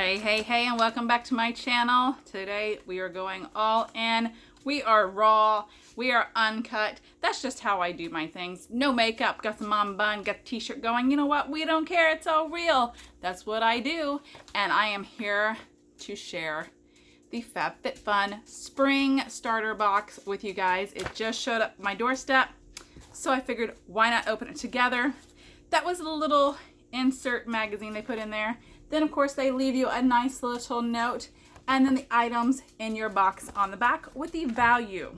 Hey, and welcome back to my channel. Today we are going all in. We are raw. We are uncut. That's just how I do my things. No makeup. Got the mom bun. Got the t-shirt going. You know what? We don't care. It's all real. That's what I do. And I am here to share the FabFitFun spring starter box with you guys. It just showed up my doorstep. So I figured, why not open it together? That was a little insert magazine they put in there. Then, of course, they leave you a nice little note and then the items in your box on the back with the value.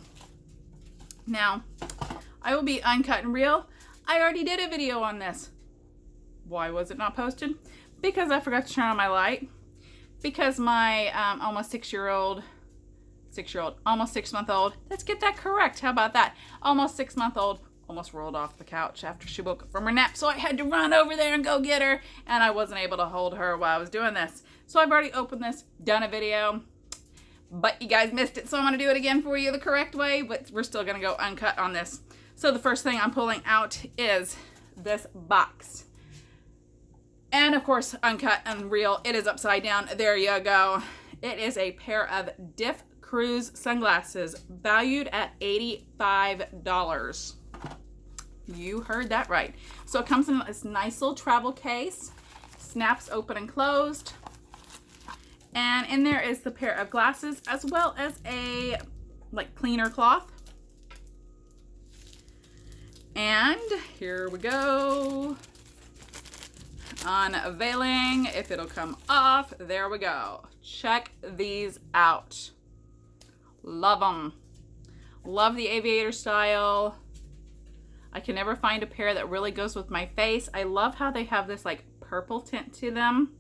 Now, I will be uncut and real. I already did a video on this. Why was it not posted? Because I forgot to turn on my light. Because my almost 6-month-old, let's get that correct. How about that? Almost 6-month-old almost rolled off the couch after she woke up from her nap, so I had to run over there and go get her, and I wasn't able to hold her while I was doing this. So I've already opened this, done a video, but you guys missed it, so I'm going to do it again for you the correct way, but we're still going to go uncut on this. So the first thing I'm pulling out is this box. And of course, uncut and real, it is upside down. There you go. It is a pair of Diff Cruz Sunglasses, valued at $85. You heard that right. So it comes in this nice little travel case, snaps open and closed, and in there is the pair of glasses as well as a cleaner cloth. And here we go. Unveiling, if it'll come off. There we go. Check these out. Love them. Love the aviator style. I can never find a pair that really goes with my face. I love how they have this purple tint to them.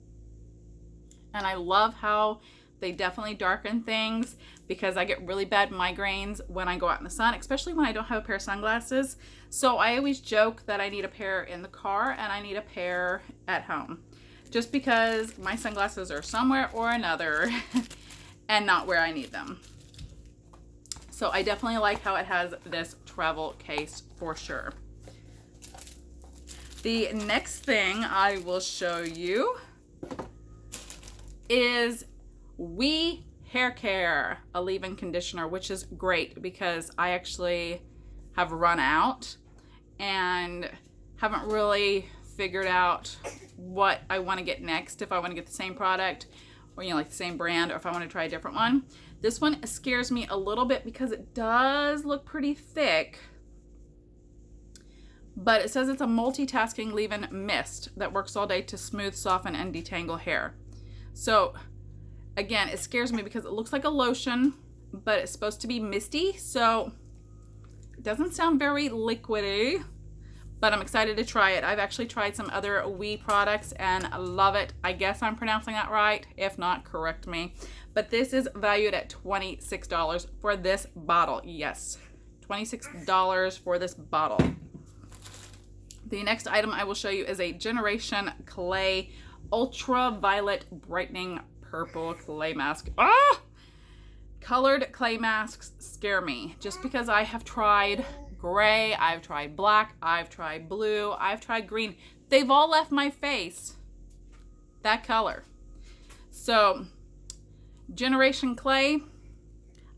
And I love how they definitely darken things because I get really bad migraines when I go out in the sun, especially when I don't have a pair of sunglasses. So I always joke that I need a pair in the car and I need a pair at home. Just because my sunglasses are somewhere or another and not where I need them. So I definitely like how it has this travel case for sure. The next thing I will show you is Ouai Hair Care, a leave-in conditioner, which is great because I actually have run out and haven't really figured out what I want to get next, if I want to get the same product or the same brand, or if I want to try a different one. This one scares me a little bit because it does look pretty thick, but it says it's a multitasking leave-in mist that works all day to smooth, soften, and detangle hair. So again, it scares me because it looks like a lotion, but it's supposed to be misty, so it doesn't sound very liquidy, but I'm excited to try it. I've actually tried some other Ouai products and I love it. I guess I'm pronouncing that right. If not, correct me. But this is valued at $26 for this bottle. Yes, $26 for this bottle. The next item I will show you is a Generation Clay Ultraviolet Brightening Purple Clay Mask. Ah! Colored clay masks scare me just because I have tried gray, I've tried black, I've tried blue, I've tried green. They've all left my face that color. So, Generation Clay,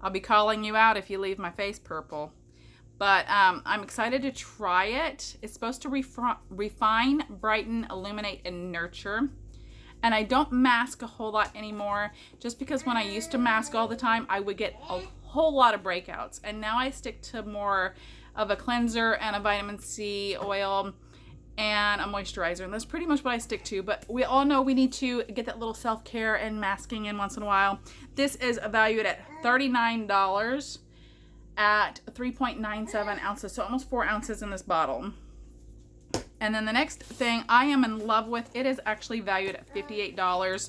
I'll be calling you out if you leave my face purple. But I'm excited to try it. It's supposed to refine, brighten, illuminate, and nurture. And I don't mask a whole lot anymore just because when I used to mask all the time, I would get a whole lot of breakouts. And now I stick to more of a cleanser and a vitamin C oil and a moisturizer. And that's pretty much what I stick to. But we all know we need to get that little self-care and masking in once in a while. This is valued at $39 at 3.97 ounces. So almost 4 ounces in this bottle. And then the next thing I am in love with, it is actually valued at $58.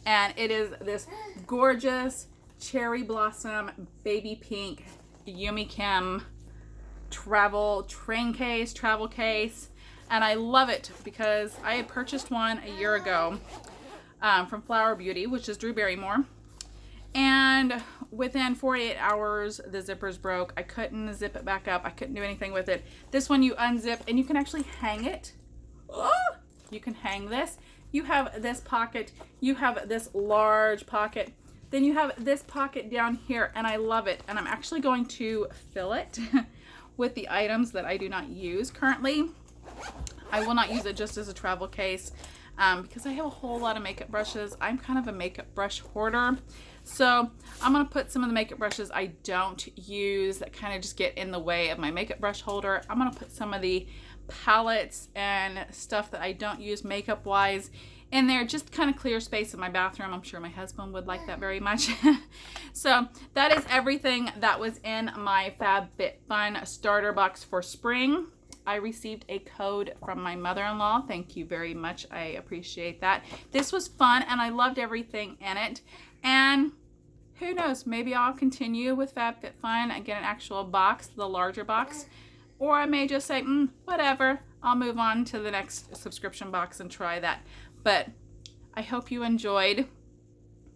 And it is this gorgeous cherry blossom baby pink YumiKim travel case. And I love it because I had purchased one a year ago from Flower Beauty, which is Drew Barrymore. And within 48 hours, the zippers broke. I couldn't zip it back up. I couldn't do anything with it. This one you unzip and you can actually hang it. Oh! You can hang this. you have this pocket, you have this large pocket, then you have this pocket down here, and I love it. And I'm actually going to fill it with the items that I do not use currently. I will not use it just as a travel case because I have a whole lot of makeup brushes. I'm kind of a makeup brush hoarder. So I'm going to put some of the makeup brushes I don't use that kind of just get in the way of my makeup brush holder. I'm going to put some of the palettes and stuff that I don't use makeup wise in there, just kind of clear space in my bathroom. I'm sure my husband would like that very much. So that is everything that was in my FabFitFun starter box for spring. I received a code from my mother-in-law. Thank you very much. I appreciate that. This was fun and I loved everything in it. And who knows, maybe I'll continue with FabFitFun and get an actual box, the larger box. Or I may just say, whatever, I'll move on to the next subscription box and try that. But I hope you enjoyed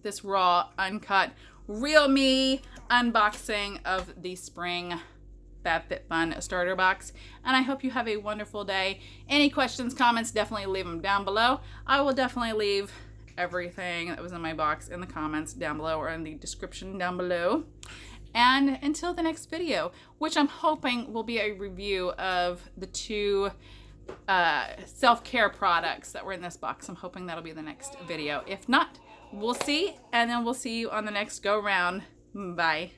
this raw, uncut, real me unboxing of the spring FabFitFun starter box. And I hope you have a wonderful day. Any questions, comments, definitely leave them down below. I will definitely leave everything that was in my box in the comments down below or in the description down below. And until the next video, which I'm hoping will be a review of the 2 self-care products that were in this box. I'm hoping that'll be the next video. If not, we'll see, and then we'll see you on the next go round. Bye.